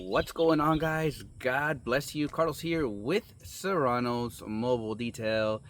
What's going on, guys? God bless you. Carlos here with Serranos Mobile Detail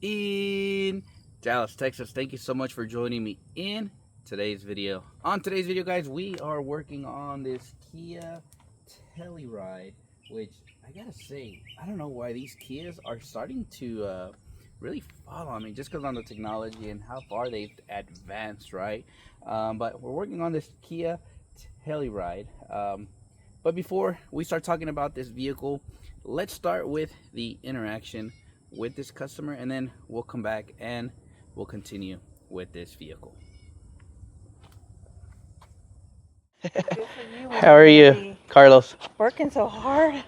in Dallas, Texas. Thank you so much for joining me in today's video. On today's video, guys, we are working on this Kia Telluride, which I gotta say, I don't know why these Kias are starting to really fall on me, just because on the technology and how far they've advanced, right? But we're working on this Kia Telluride. But before we start talking about this vehicle, let's start with the interaction with this customer, and then we'll come back and we'll continue with this vehicle. How are you, Carlos? Working so hard.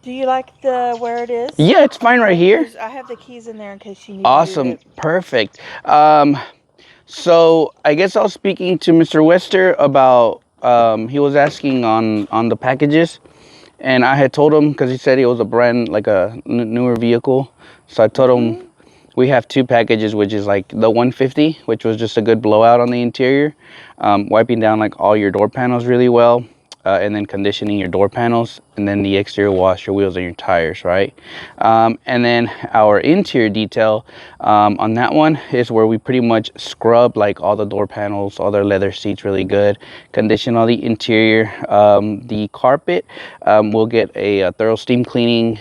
Do you like where it is? Yeah, it's fine right here. I have the keys in there in case you need Awesome, to move it. perfect. So I guess I was speaking to Mr. Wester about he was asking on the packages, and I had told him, because he said it was a brand, like a newer vehicle, so I told him we have two packages, which is like the 150, which was just a good blowout on the interior, wiping down like all your door panels really well, and then conditioning your door panels, and then the exterior wash your wheels and your tires, right? And then our interior detail on that one is where we pretty much scrub like all the door panels, all their leather seats really good, condition all the interior. The carpet, we'll get a thorough steam cleaning,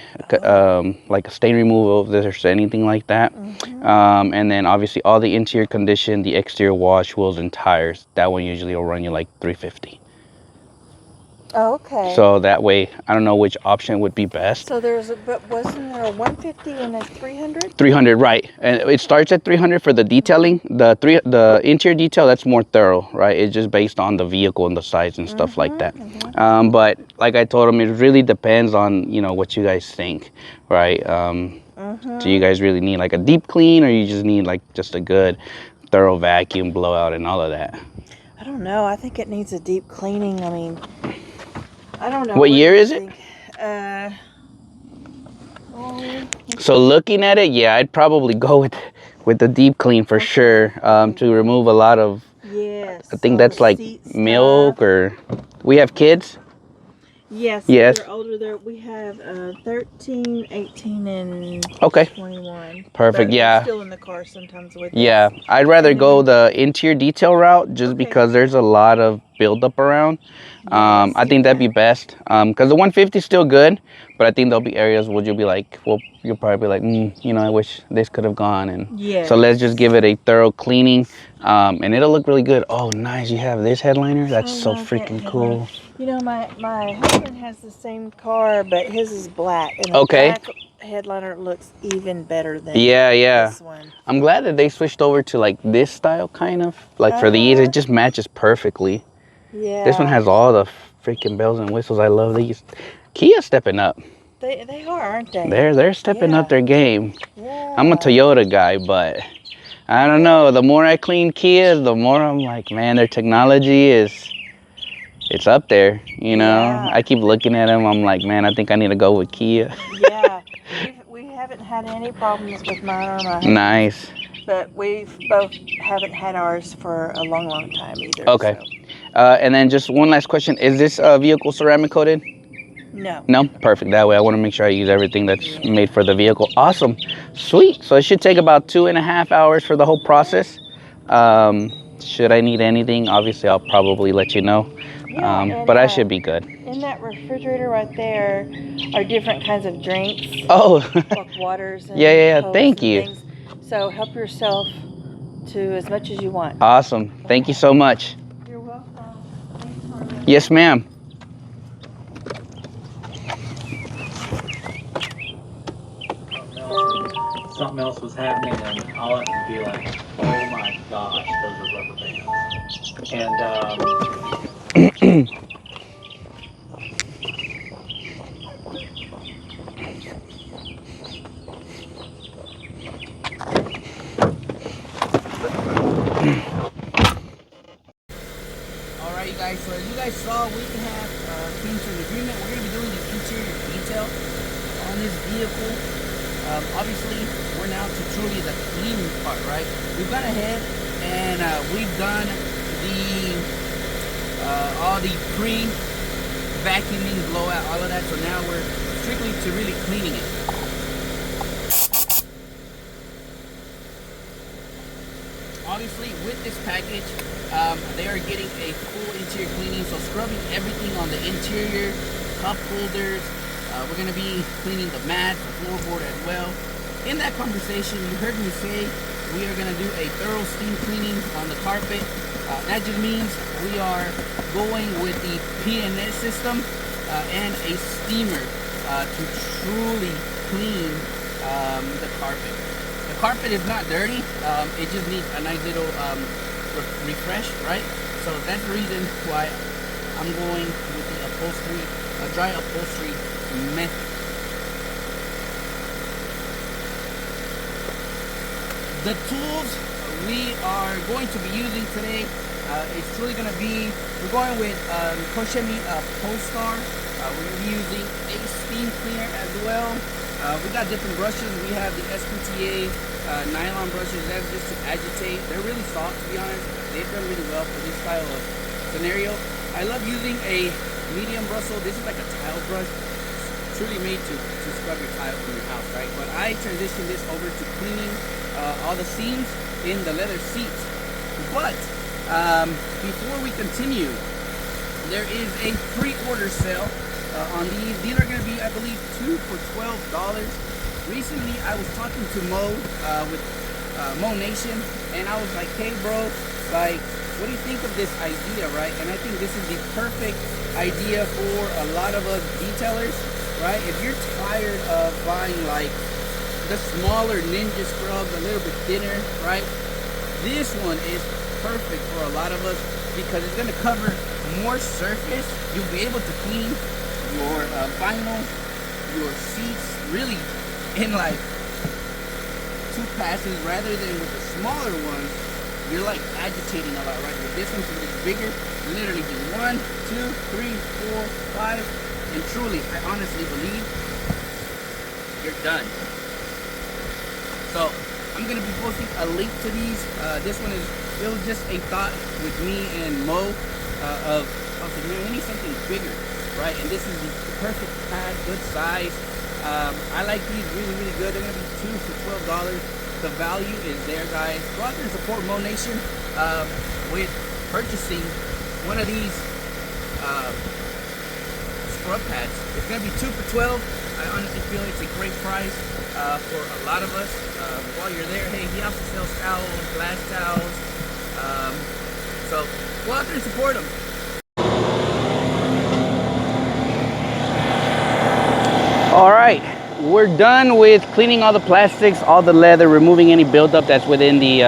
like a stain removal if there's anything like that. And then obviously all the interior condition, the exterior wash, wheels and tires, that one usually will run you like $350. Oh, okay. So that way, I don't know which option would be best. So but wasn't there a 150 and a 300? 300, right? And it starts at 300 for the detailing. The interior detail, that's more thorough, right? It's just based on the vehicle and the size and stuff like that. But like I told him, it really depends on what you guys think, right? Do you guys really need like a deep clean, or you just need like just a good thorough vacuum, blowout, and all of that? I don't know. I think it needs a deep cleaning. I mean, I don't know. What year is it? So looking at it, yeah, I'd probably go with the deep clean for sure, to remove a lot of, yes, I think that's like milk, or we have kids. Yes. Yes. They're older. We have 13, 18, and 21. Perfect. But yeah. Still in the car sometimes with Yeah, us. I'd rather go the interior detail route, just because there's a lot of buildup around. I think that'd be best. Because the 150 is still good, but I think there'll be areas where you'll be like, well, you'll probably be like, I wish this could have gone. And so let's just give it a thorough cleaning, and it'll look really good. Oh, nice! You have this headliner. That's so freaking cool. My husband has the same car, but his is black, and the black headliner looks even better than this one. I'm glad that they switched over to like this style, kind of like for these. It just matches perfectly. Yeah. This one has all the freaking bells and whistles. I love these. Kia's stepping up. They are, aren't they? They're stepping up their game. Yeah. I'm a Toyota guy, but I don't know. The more I clean Kias, the more I'm like, man, their technology it's up there. Yeah. I keep looking at them. I'm like, man, I think I need to go with Kia. Yeah. We haven't had any problems with mine or my husband. Nice. But we both haven't had ours for a long, long time either. Okay. So. And then just one last question. Is this vehicle ceramic coated? No. No? Perfect. That way I want to make sure I use everything that's made for the vehicle. Awesome. Sweet. So it should take about 2.5 hours for the whole process. Should I need anything, obviously I'll probably let you know. But I should be good. In that refrigerator right there are different kinds of drinks. Oh. Like waters and yeah. Thank you. Things. So help yourself to as much as you want. Awesome. Thank you so much. You're welcome. Thanks, yes, ma'am. Something else was happening, and all I could be like, oh my gosh, those are rubber bands. And Alright, you guys, so as you guys saw, we have came to an agreement. We're going to be doing the interior detail on this vehicle. Obviously, we're now to truly the cleaning part, right? We've gone ahead and we've done the all the pre-vacuuming, blowout, all of that. So now we're strictly to really cleaning it. Obviously, with this package, they are getting a full interior cleaning, so scrubbing everything on the interior, cup holders. We're going to be cleaning the mat, the floorboard as well. In that conversation, you heard me say we are going to do a thorough steam cleaning on the carpet. That just means we are going with the PNS system and a steamer to truly clean the carpet. The carpet is not dirty, it just needs a nice little refresh, right? So that's the reason why I'm going with the upholstery, dry upholstery method. The tools we are going to be using today, it's truly going to be, we're going with Koshemi Polestar. We're going to be using a steam cleaner as well. We got different brushes. We have the SPTA nylon brushes. That's just to agitate. They're really soft, to be honest. They've done really well for this style of scenario. I love using a medium bristle. This is like a tile brush. It's truly made to scrub your tile from your house, right? But I transitioned this over to cleaning all the seams in the leather seats. But before we continue, there is a pre-order sale on these. These are going to be, I believe, 2 for $12. Recently, I was talking to Mo with Mo Nation, and I was like, hey, bro, like, what do you think of this idea, right? And I think this is the perfect idea for a lot of us detailers, right? If you're tired of buying, like, the smaller Ninja scrubs, a little bit thinner, right? This one is perfect for a lot of us because it's going to cover more surface. You'll be able to clean your vinyl, your seats, really in like 2 passes rather than with the smaller ones. You're like agitating a lot, right? With this one, since it's bigger, literally do 1, 2, 3, 4, 5, and truly, I honestly believe you're done. So I'm gonna be posting a link to these. This one it was just a thought with me and Mo of man, we need something bigger, right? And this is the perfect pad, good size. I like these really, really good. They're gonna be 2 for $12. The value is there, guys. Go out there and support Mo Nation with purchasing one of these scrub pads. It's gonna be 2 for $12. I honestly feel it's a great price for a lot of us. While you're there, hey, he also sells towels, glass towels. So go out there and support him. All right, we're done with cleaning all the plastics, all the leather, removing any buildup that's within the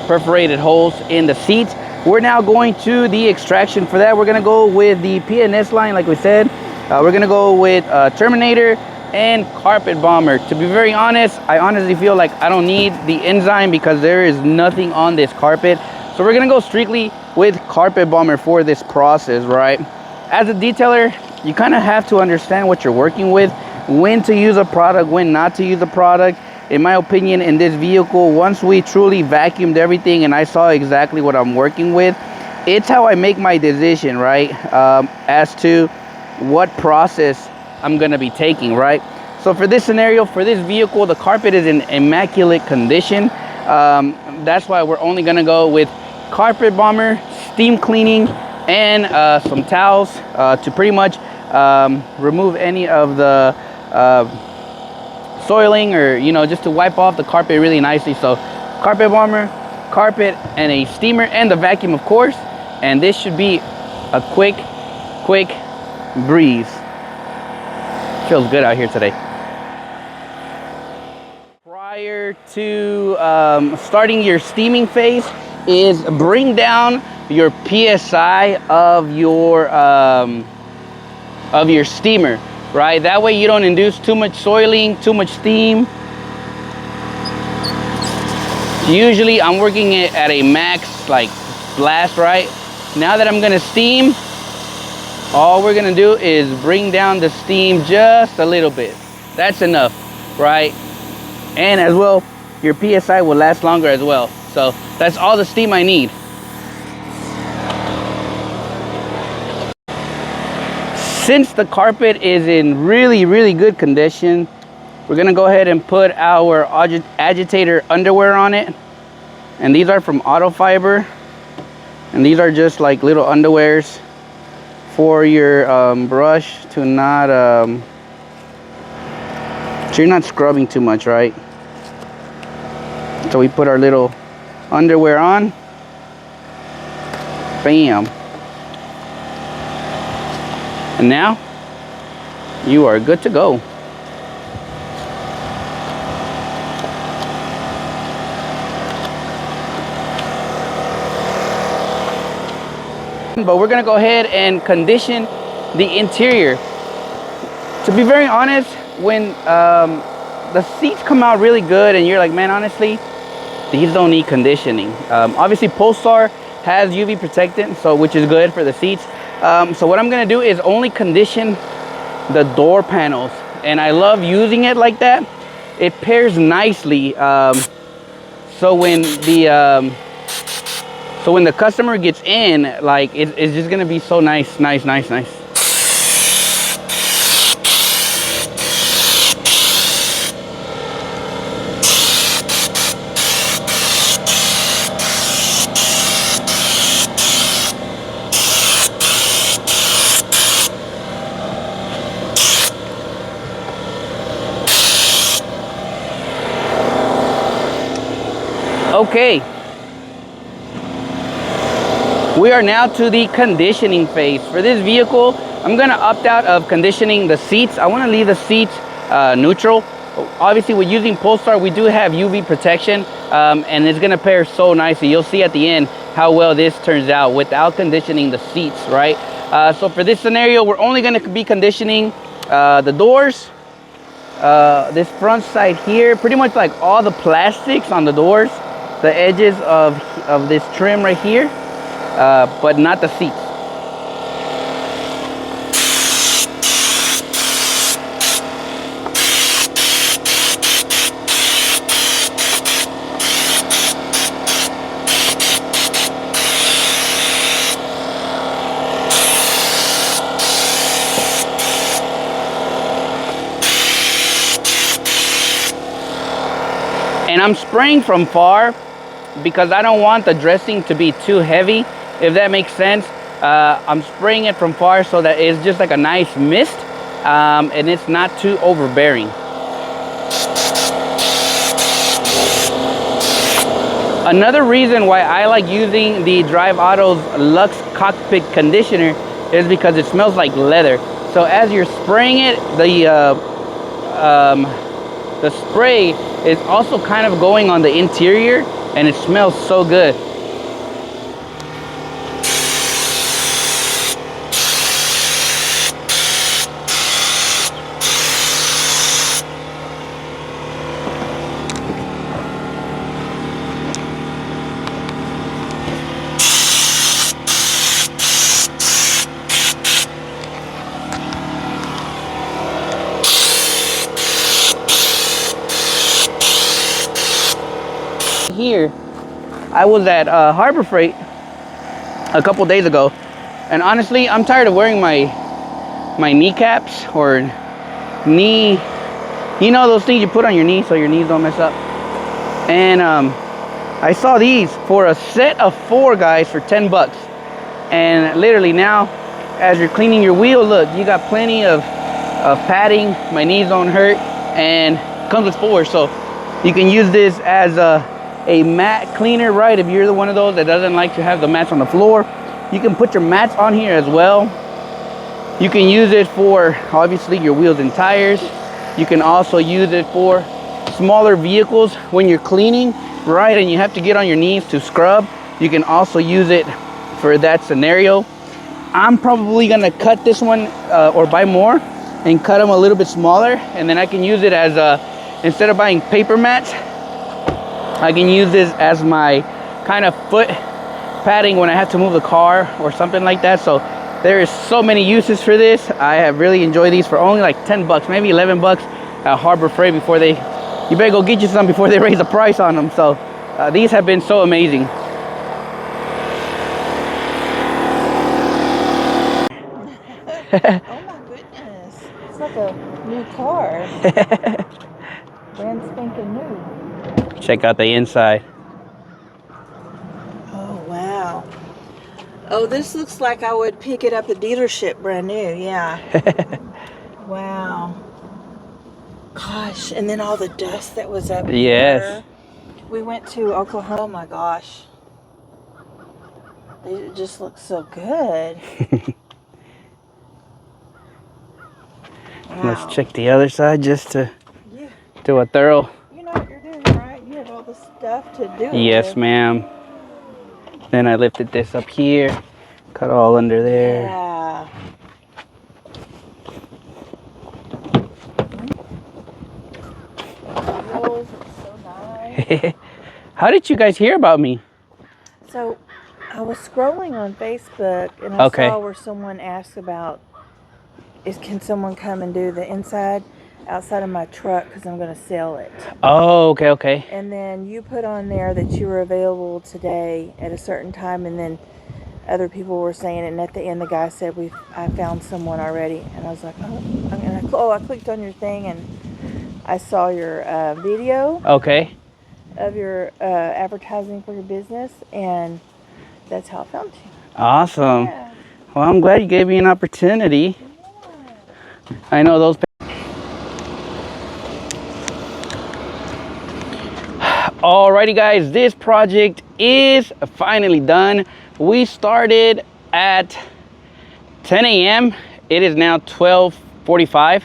perforated holes in the seats. We're now going to the extraction. For that, we're gonna go with the PNS line, like we said. We're gonna go with Terminator and Carpet Bomber. To be very honest, I honestly feel like I don't need the enzyme because there is nothing on this carpet. So we're gonna go strictly with Carpet Bomber for this process, right? As a detailer, you kind of have to understand what you're working with, when to use a product, when not to use a product. In my opinion, in this vehicle, once we truly vacuumed everything and I saw exactly what I'm working with, it's how I make my decision, right? As to what process I'm gonna be taking, right? So for this scenario, for this vehicle, the carpet is in immaculate condition. That's why we're only gonna go with Carpet Bomber, steam cleaning, and some towels to pretty much remove any of the soiling, or just to wipe off the carpet really nicely. So Carpet Bomber, carpet, and a steamer, and the vacuum, of course. And this should be a quick breeze. Feels good out here today. Prior to starting your steaming phase is bring down your PSI of your steamer, right? That way you don't induce too much soiling, too much steam. Usually I'm working it at a max like blast, right? Now that I'm gonna steam, all we're gonna do is bring down the steam just a little bit. That's enough, right? And as well, your PSI will last longer as well. So that's all the steam I need. Since the carpet is in really good condition, we're gonna go ahead and put our agitator underwear on it. And these are from Auto Fiber. And these are just like little underwears for your brush to not, so you're not scrubbing too much, right? So we put our little underwear on. Bam. And now you are good to go. But we're gonna go ahead and condition the interior. To be very honest, when the seats come out really good and you're like, man, honestly, these don't need conditioning. Obviously Polestar has UV protectant, so which is good for the seats. So what I'm gonna do is only condition the door panels, and I love using it like that. It pairs nicely. So when the customer gets in, like it's just gonna be so nice. Okay, we are now to the conditioning phase. For this vehicle, I'm gonna opt out of conditioning the seats. I wanna leave the seats neutral. Obviously, with using Polestar, we do have UV protection, and it's gonna pair so nicely. You'll see at the end how well this turns out without conditioning the seats, right? So for this scenario, we're only gonna be conditioning the doors, this front side here, pretty much like all the plastics on the doors, the edges of this trim right here, but not the seats. And I'm spraying from far because I don't want the dressing to be too heavy, if that makes sense. I'm spraying it from far so that it's just like a nice mist, and it's not too overbearing. Another reason why I like using the Drive Auto's Luxe Cockpit Conditioner is because it smells like leather. So as you're spraying it, the spray is also kind of going on the interior, and it smells so good. Here, I was at Harbor Freight a couple days ago, and honestly, I'm tired of wearing my kneecaps or knee, you know, those things you put on your knee so your knees don't mess up. And I saw these for a set of 4 guys for 10 bucks. And literally now, as you're cleaning your wheel, look, you got plenty of padding. My knees don't hurt, and comes with 4, so you can use this as a mat cleaner, right? If you're one of those that doesn't like to have the mats on the floor, you can put your mats on here as well. You can use it for obviously your wheels and tires. You can also use it for smaller vehicles when you're cleaning, right, and you have to get on your knees to scrub. You can also use it for that scenario. I'm probably gonna cut this one or buy more and cut them a little bit smaller, and then I can use it as instead of buying paper mats, I can use this as my kind of foot padding when I have to move the car or something like that. So there is so many uses for this. I have really enjoyed these for only like 10 bucks, maybe 11 bucks at Harbor Freight before you better go get you some before they raise the price on them. So these have been so amazing. Oh my It's like a new car. Brand spanking new. Check out the inside. Oh, wow. Oh, this looks like I would pick it up at dealership brand new. Yeah. Wow. Gosh, and then all the dust that was up Yes. here. We went to Oklahoma. Oh my gosh. It just looks so good. Wow. Let's check the other side just to do a thorough. You know what you're doing, right? You have all the stuff to do it Yes, ma'am. Then I lifted this up here, cut all under there. Yeah. Wheels are so nice. How did you guys hear about me? So, I was scrolling on Facebook and I saw where someone asked about, can someone come and do the outside of my truck because I'm going to sell it. Oh, okay. And then you put on there that you were available today at a certain time, and then other people were saying it, and at the end the guy said, I found someone already. And I was like, I clicked on your thing and I saw your video of your advertising for your business, and that's how I found you. Awesome. Yeah. Well, I'm glad you gave me an opportunity. Yeah. I know those. Alrighty guys, this project is finally done. We started at 10 a.m. It is now 12:45.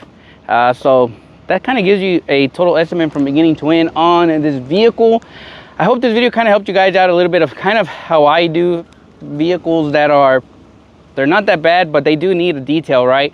So that kind of gives you a total estimate from beginning to end on this vehicle. I hope this video kind of helped you guys out a little bit of kind of how I do vehicles that they're not that bad, but they do need a detail, right?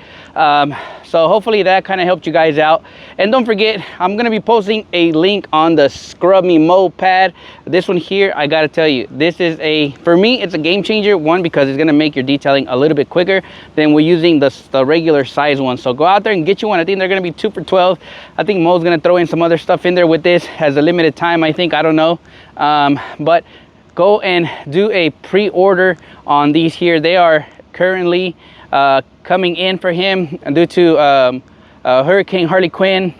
So hopefully that kind of helped you guys out. And don't forget, I'm gonna be posting a link on the Scrub Me Mold pad. This one here, I gotta tell you, this is for me, it's a game changer. One, because it's gonna make your detailing a little bit quicker than we're using the regular size one. So go out there and get you one. I think they're gonna be 2 for $12. I think Mo's gonna throw in some other stuff in there with this as a limited time, I think, I don't know. But go and do a pre-order on these here. They are currently coming in for him due to Hurricane Helen,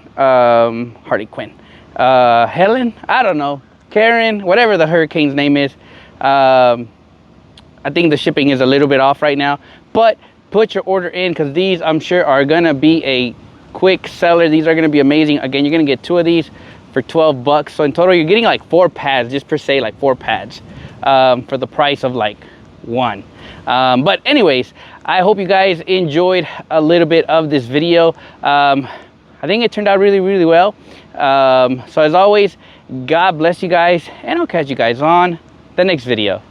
I don't know, Karen, whatever the hurricane's name is. I think the shipping is a little bit off right now, but put your order in because these I'm sure are gonna be a quick seller. These are gonna be amazing. Again, you're gonna get 2 of these for 12 bucks. So in total, you're getting like 4 pads, just per se, like 4 pads for the price of like 1. But anyways, I hope you guys enjoyed a little bit of this video. I think it turned out really, really well. So as always, God bless you guys, and I'll catch you guys on the next video.